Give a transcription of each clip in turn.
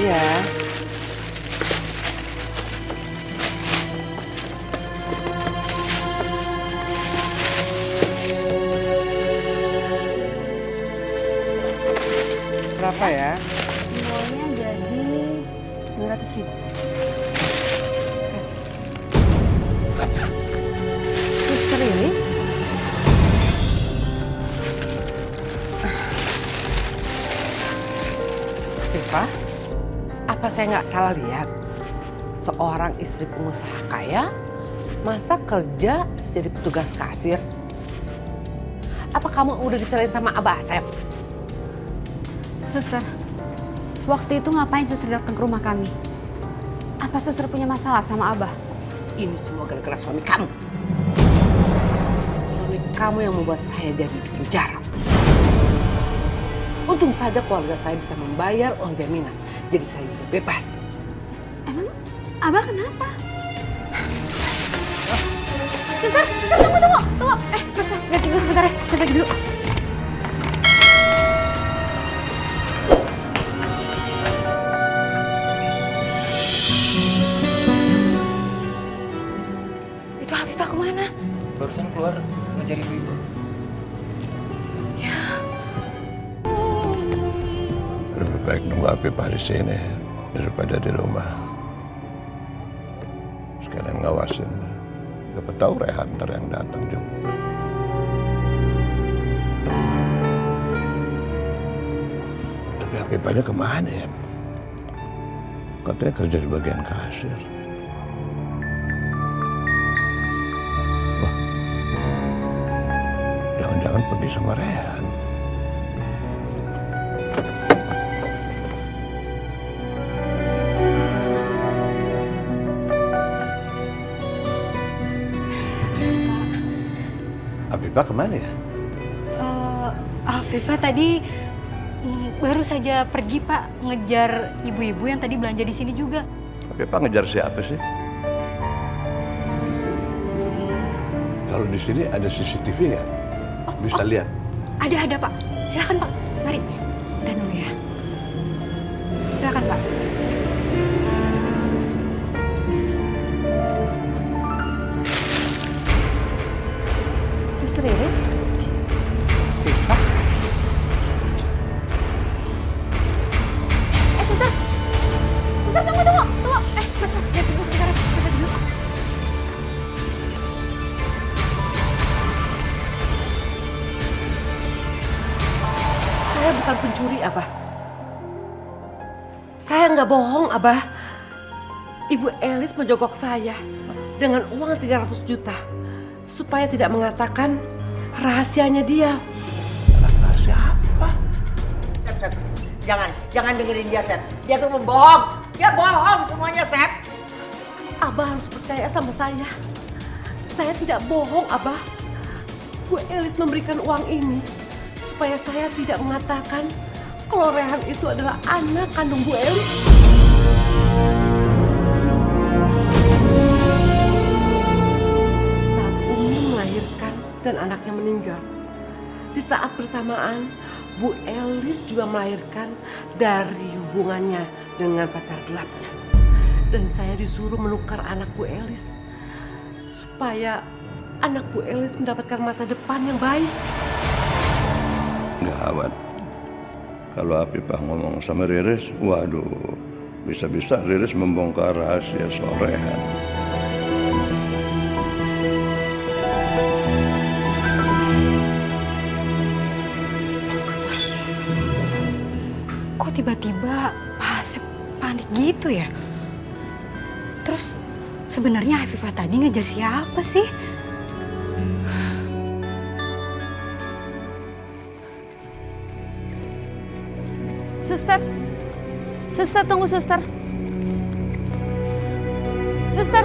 Iya. Berapa ya? Semuanya jadi 200.000. Kasih. Suster Lilis? Viva, apa saya nggak salah lihat? Seorang istri pengusaha kaya, masa kerja jadi petugas kasir? Apa kamu udah dicerain sama Abah Asep? Suster, waktu itu ngapain suster datang ke rumah kami? Apa suster punya masalah sama Abah? Ini semua gara-gara suami kamu. Suami kamu yang membuat saya jadi di penjara. Untung saja keluarga saya bisa membayar uang jaminan, jadi saya bisa bebas. Emang Abah kenapa? Suster, tunggu. Ganti dulu sebentar ya, saya pergi dulu. Itu Hafifah kemana? Barusan keluar ngejar ibu-ibu. Lebih baik nunggu Hafifah di sini daripada di rumah. Sekalian ngawasin. Dapat tahu Rehan ntar yang datang juga. Tapi Hafifahnya kemana ya? Katanya kerja di bagian kasir. Wah, jangan-jangan pergi sama Rehan. Hafifah kemana ya? Hafifah tadi baru saja pergi Pak, ngejar ibu-ibu yang tadi belanja di sini juga. Hafifah ngejar siapa sih? Kalau di sini ada CCTV nggak? Bisa lihat. Ada Pak. Silakan Pak, mari. Dan dulu ya. Silakan Pak. Suster Lilis? Viva, Suster! Suster, tunggu! Ganti dulu sebentar ya, saya pergi dulu. saya bukan pencuri, Abah. Saya nggak bohong, Abah. Ibu Elis menjogok saya dengan uang 300 juta supaya tidak mengatakan rahasianya dia. Rahasia apa? Sep, jangan dengerin dia, Sep. Dia tuh membohong. Dia bohong semuanya, Sep. Abah harus percaya sama saya. Saya tidak bohong, Abah. Bu Elis memberikan uang ini supaya saya tidak mengatakan kalau Rehan itu adalah anak kandung Bu Elis. Saat Umi melahirkan dan anaknya meninggal, di saat bersamaan Bu Elis juga melahirkan dari hubungannya dengan pacar gelapnya. Dan saya disuruh menukar anak Bu Elis supaya anak Bu Elis mendapatkan masa depan yang baik. Gawat. Kalau Hafifah ngomong sama Riris, waduh, bisa-bisa Riris membongkar rahasia soal Rehan. Kok tiba-tiba Pak Asep panik gitu ya? Terus sebenarnya Hafifah tadi ngejar siapa sih? Suster, tunggu suster. Suster.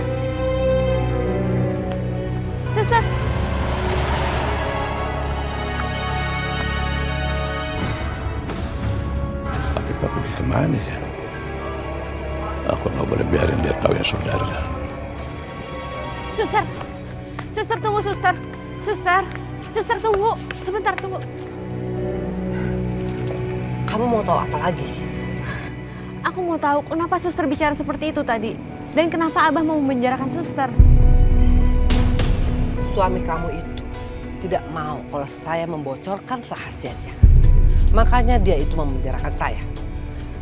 Hafifah pergi kemana ya? Aku nggak boleh biarin dia tahu yang sebenarnya. Suster, tunggu suster. Suster, tunggu. Sebentar, tunggu. Kamu mau tahu apa lagi? Aku mau tahu kenapa suster bicara seperti itu tadi. Dan kenapa Abah mau memenjarakan suster. Suami kamu itu tidak mau kalau saya membocorkan rahasianya. Makanya dia itu memenjarakan saya.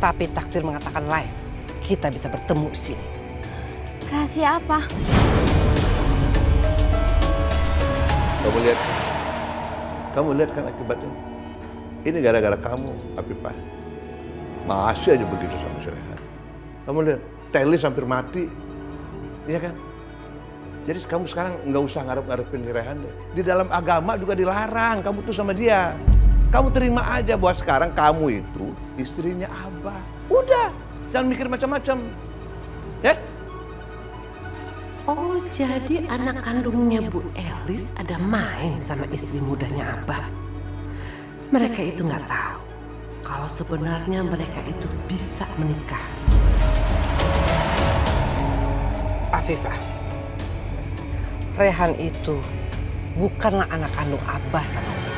Tapi takdir mengatakan lain. Kita bisa bertemu di sini. Rahasia apa? Kamu lihat kan akibatnya. Ini gara-gara kamu, Afifah. Masih aja begitu sama si Rehan. Kamu lihat, Telis hampir mati. Iya kan? Jadi kamu sekarang nggak usah ngarep-ngarepin si Rehan deh. Di dalam agama juga dilarang kamu tuh sama dia. Kamu terima aja bahwa sekarang kamu itu istrinya Abah. Udah, jangan mikir macam-macam. Ya? Oh, jadi anak kandungnya Bu Elis ada main sama istri mudanya Abah. Mereka itu nggak tahu kalau sebenarnya mereka itu bisa menikah. Afifah, Rehan itu bukanlah anak kandung Abah sama Umi.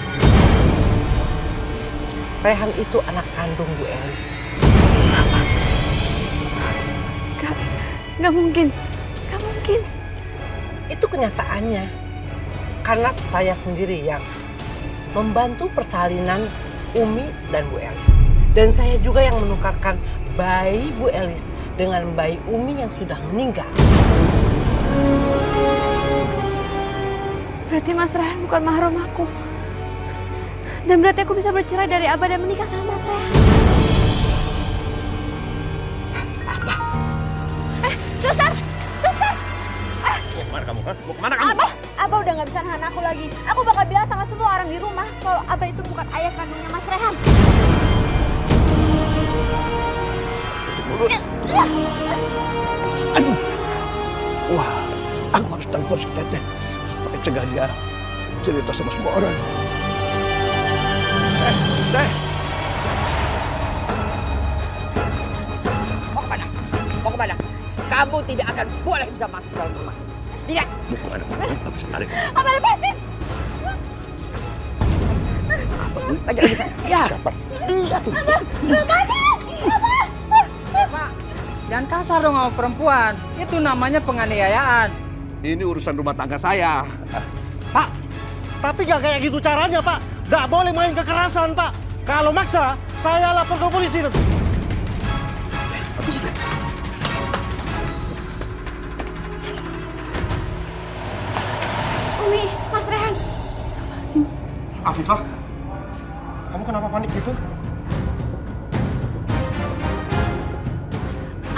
Rehan itu anak kandung Bu Elis. Gak mungkin. Gak mungkin. Itu kenyataannya. Karena saya sendiri yang membantu persalinan Umi dan Bu Elis. Dan saya juga yang menukarkan bayi Bu Elis dengan bayi Umi yang sudah meninggal. Berarti Mas Rehan bukan mahram aku. Dan berarti aku bisa bercerai dari Abah dan menikah sama Mas Rehan. Suster! Suster! Mau kemana kamu? Mau kemana kamu? Abah udah gak bisa nahan aku lagi. Aku bakal bilang sama semua orang di rumah kalau Abah itu bukan ayah kandungnya Mas Rehan. Mulut. Aduh. Wah, aku harus telepon si Teteh supaya cegah dia cerita sama semua orang. Teh. Mau kemana? Mau kemana? Kamu tidak akan boleh bisa masuk dalam rumah. Tidak. Mau kemana? Tarik. Abah lepasin! Lagi bisa. Ya. Iya tuh. Pak, jangan kasar dong sama perempuan. Itu namanya penganiayaan. Ini urusan rumah tangga saya. Pak, tapi gak kayak gitu caranya, Pak. Gak boleh main kekerasan, Pak. Kalau maksa, saya lapor ke polisi. Umi, Mas Rehan. Afifah, kamu kenapa panik gitu?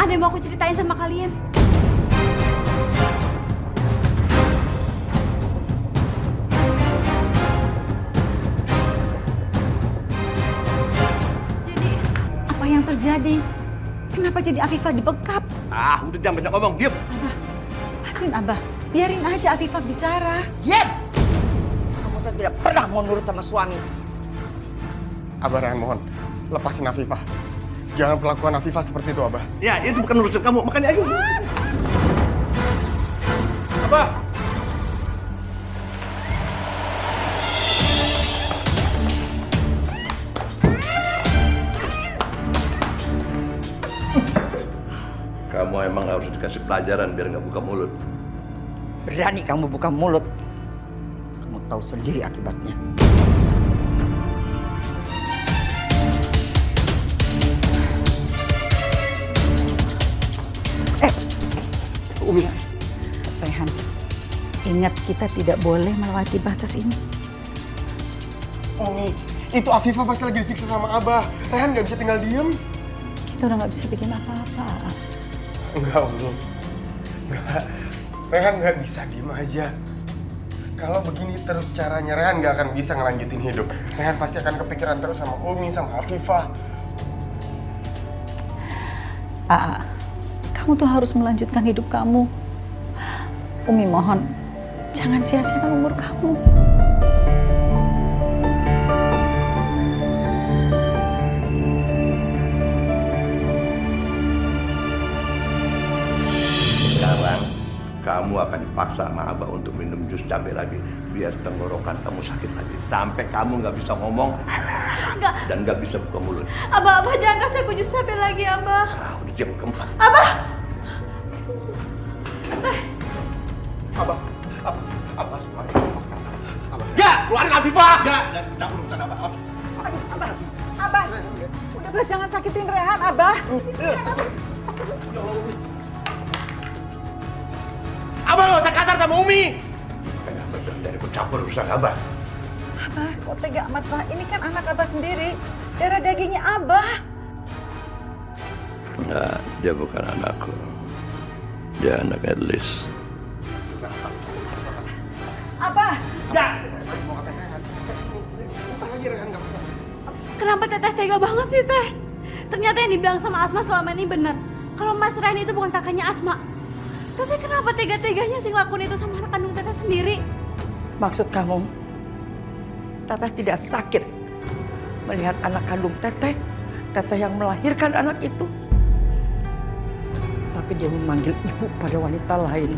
Ada yang mau aku ceritain sama kalian. Jadi, apa yang terjadi? Kenapa jadi Afifah dibekap? Ah, udah jangan banyak ngomong, diam. Pasin Abah, biarin aja Afifah bicara. Diam! Kamu kan tidak pernah mau nurut sama suami. Abah Rehan mohon, lepasin Afifah. Jangan perlakuan Afifah seperti itu, Abah. Ya, itu bukan urusan kamu, makanya ayo. Abah. Kamu emang harus dikasih pelajaran biar nggak buka mulut. Berani kamu buka mulut. Kamu tahu sendiri akibatnya. Umi, Rehan, ingat kita tidak boleh melewati batas ini. Umi, itu Afifah pasti lagi disiksa sama Abah. Rehan nggak bisa tinggal diem. Kita udah nggak bisa bikin apa-apa. Enggak, Umi. Enggak. Rehan nggak bisa diem aja. Kalau begini terus caranya, Rehan nggak akan bisa ngelanjutin hidup. Rehan pasti akan kepikiran terus sama Umi, sama Afifah. Kamu tuh harus melanjutkan hidup kamu. Umi mohon, jangan sia-siakan umur kamu. Sekarang kamu akan dipaksa sama Abah untuk minum jus cabai lagi biar tenggorokan kamu sakit lagi. Sampai kamu nggak bisa ngomong dan nggak bisa buka mulut. Abah, jangan kasih aku jus cabai lagi, Abah. Ah, udah jam keempat. Abah! Abah, supaya lepaskan Abah. Ya, keluarin Afifah! Ya, tidak urusan Abah. Abah, udah jangan sakitin Rehan, Abah. Abah nggak usah kasar sama Umi. Setengah persen dari campur urusan Abah. Abah, kok tega amat, Pak? Ini kan anak Abah sendiri. Darah dagingnya Abah. Enggak, dia bukan anakku. Dia anak Elis. Abah, Kenapa Teteh tega banget sih, Teh? Ternyata yang dibilang sama Asma selama ini benar. Kalau Mas Rehan itu bukan kakaknya Asma. Teteh kenapa tega-teganya sih ngelakuin itu sama anak kandung Teteh sendiri? Maksud kamu, Teteh tidak sakit melihat anak kandung Teteh yang melahirkan anak itu. Tapi dia memanggil ibu pada wanita lain.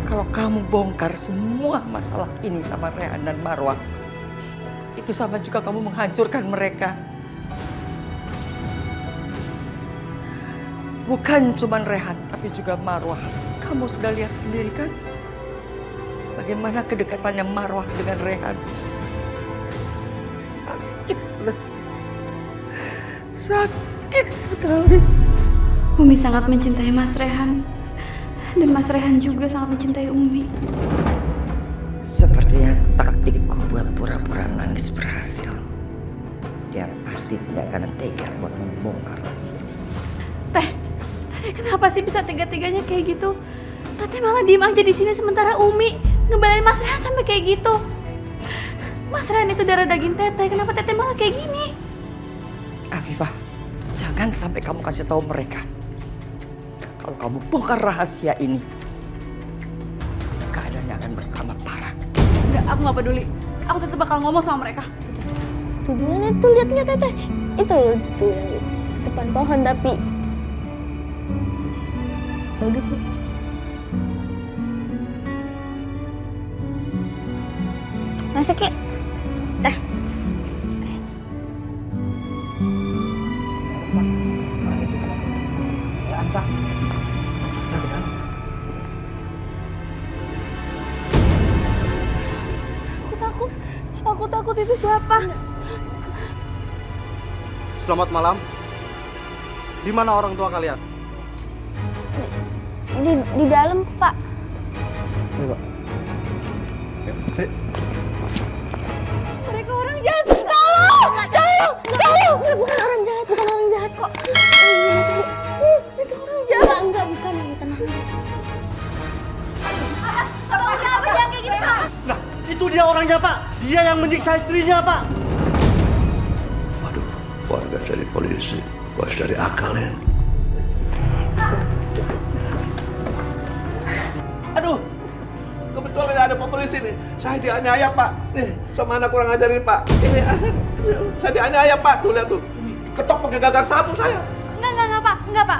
Kalau kamu bongkar semua masalah ini sama Rehan dan Marwah, itu sama juga kamu menghancurkan mereka. Bukan cuma Rehan, tapi juga Marwah. Kamu sudah lihat sendiri kan? Bagaimana kedekatannya Marwah dengan Rehan. Sakit sekali. Umi sangat mencintai Mas Rehan. Dan Mas Rehan juga sangat mencintai Umi. Sepertinya taktikku buat pura-pura nangis berhasil. Dia pasti tidak akan tega buat membongkar rahasia. Teteh kenapa sih bisa tega-teganya kayak gitu? Teteh malah diem aja di sini sementara Umi ngebelain Mas Rehan sampai kayak gitu. Mas Rehan itu darah daging Teteh, kenapa Teteh malah kayak gini? Afifah, jangan sampai kamu kasih tahu mereka. Kalau kamu bongkar rahasia ini, keadaannya akan bertambah parah. Enggak, aku gak peduli. Aku tetap bakal ngomong sama mereka. Tuh bulan itu lihat nggak Teteh? Itu loh tuh yang di depan pohon tapi bagus sih. Masuk ya? Dah. Aku takut itu siapa? Selamat malam. Di mana orang tua kalian? Di dalam, Pak. Mereka orang jahat. Tolong! Bukan orang jahat kok. Masuk. Itu orang jahat. Enggak, bukan. Tenang. Abang jangan kayak gitu, Pak. Nah, itu dia orangnya, Pak. Dia yang menyiksa istrinya, Pak. Waduh, warga cari polisi, bos cari akal ya. Aduh, kebetulan ada Pak polisi nih. Saya dianiaya Pak. Nih, sama anak kurang ajar ini Pak. Ini saya dianiaya Pak. Tuh lihat tuh. Ketok pakai gagang sapu saya. Enggak, Pak. Enggak, Pak.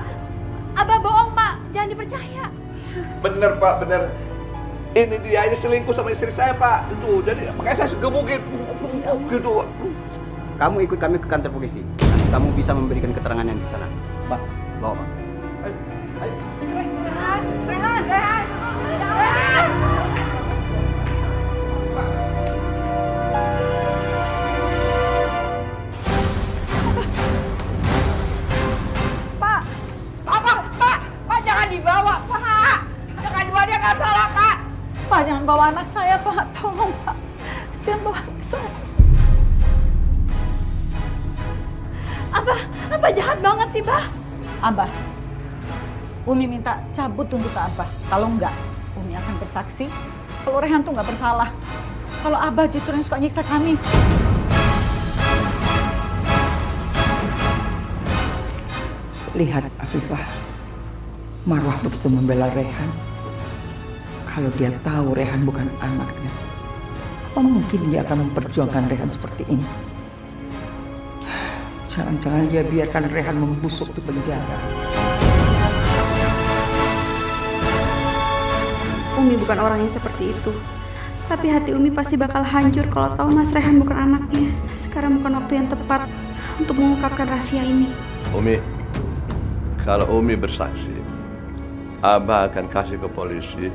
Abah bohong, Pak. Jangan dipercaya. Bener Pak, bener. Ini dia ini selingkuh sama istri saya Pak. Itu jadi makanya saya gebukin gitu. Kamu ikut kami ke kantor polisi. Nanti kamu bisa memberikan keterangan yang di sana. Pak, bawa Pak. Rehan. Pak, jangan dibawa, Pak. Jangan dibawa, dia nggak salah, Pak. Pak, jangan bawa anak saya, Pak. Tolong, Pak. Jangan bawa anak saya. Abah jahat banget sih, Bah. Abah, Umi minta cabut tuntutan Abah. Kalau enggak, Umi akan bersaksi kalau Rehan tuh nggak bersalah. Kalau Abah justru yang suka nyiksa kami. Lihat Afifah, Marwah begitu membela Rehan. Kalau dia tahu Rehan bukan anaknya, apa mungkin dia akan memperjuangkan Rehan seperti ini? Jangan-jangan dia biarkan Rehan membusuk di penjara. Umi bukan orang yang seperti itu. Tapi hati Umi pasti bakal hancur kalau tahu Mas Rehan bukan anaknya. Sekarang bukan waktu yang tepat untuk mengungkapkan rahasia ini. Umi, kalau Umi bersaksi, Abah akan kasih ke polisi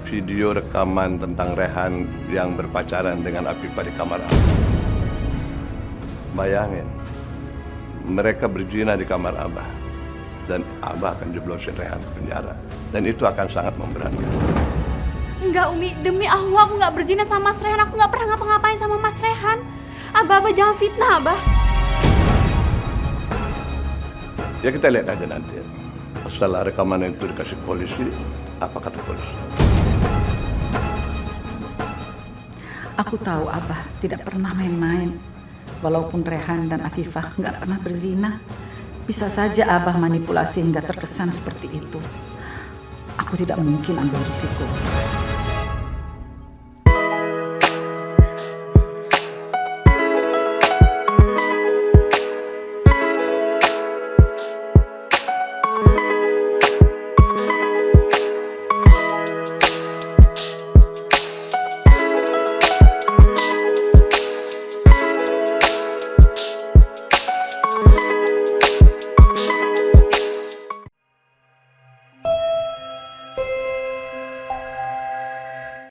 video rekaman tentang Rehan yang berpacaran dengan Afifah di kamar Abah. Bayangin, mereka berzina di kamar Abah, dan Abah akan jeblosin Rehan ke penjara, dan itu akan sangat memberatkan. Enggak Umi, demi Allah aku nggak berzina sama Mas Rehan. Aku nggak pernah ngapa-ngapain sama Mas Rehan. Abah jangan fitnah, Abah. Ya kita lihat aja nanti. Setelah rekaman itu dikasih polisi, apa kata polisi? Aku tahu Abah tidak pernah main-main. Walaupun Rehan dan Afifah nggak pernah berzina, bisa saja Abah manipulasi hingga terkesan seperti itu. Aku tidak mungkin ambil risiko.